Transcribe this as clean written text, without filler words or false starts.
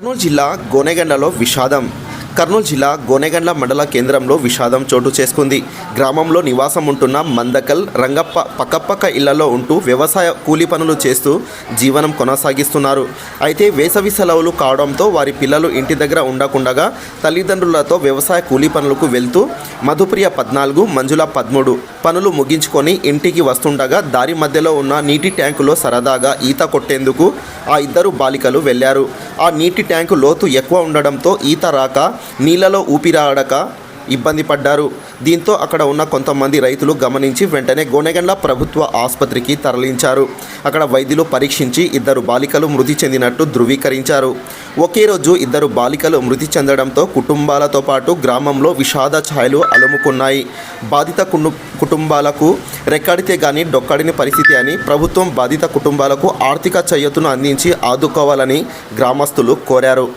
కర్నూలు జిల్లా గోనెగండ్లలో విషాదం. కర్నూలు జిల్లా గోనెగండ్ల మండల కేంద్రంలో విషాదం చోటు చేసుకుంది. గ్రామంలో నివాసం ఉంటున్న మందకల్ రంగప్ప పక్కపక్క ఇళ్లలో ఉంటూ వ్యవసాయ కూలీ పనులు చేస్తూ జీవనం కొనసాగిస్తున్నారు. అయితే వేసవి సెలవులు కావడంతో వారి పిల్లలు ఇంటి దగ్గర ఉండకుండగా తల్లిదండ్రులతో వ్యవసాయ కూలీ పనులకు వెళ్తూ మధుప్రియ 14, మంజుల 13 పనులు ముగించుకొని ఇంటికి వస్తుండగా దారి మధ్యలో ఉన్న నీటి ట్యాంకులో సరదాగా ఈత కొట్టేందుకు ఆ ఇద్దరు బాలికలు వెళ్లారు. ఆ నీటి ట్యాంకు లోతు ఎక్కువ ఉండడంతో ఈత రాక నీళ్లలో ఊపిరాడక ఇబ్బంది పడ్డారు. దీంతో అక్కడ ఉన్న కొంతమంది రైతులు గమనించి వెంటనే గోనెగండ్ల ప్రభుత్వ ఆసుపత్రికి తరలించారు. అక్కడ వైద్యులు పరీక్షించి ఇద్దరు బాలికలు మృతి చెందినట్టు ధృవీకరించారు. ఒకే రోజు ఇద్దరు బాలికలు మృతి చెందడంతో కుటుంబాలతో పాటు గ్రామంలో విషాద ఛాయలు అలుముకున్నాయి. బాధిత కుటుంబాలకు రెక్కడితే గానీ డొక్కడిని పరిస్థితి అని ప్రభుత్వం బాధిత కుటుంబాలకు ఆర్థిక చేయూతను అందించి ఆదుకోవాలని గ్రామస్తులు కోరారు.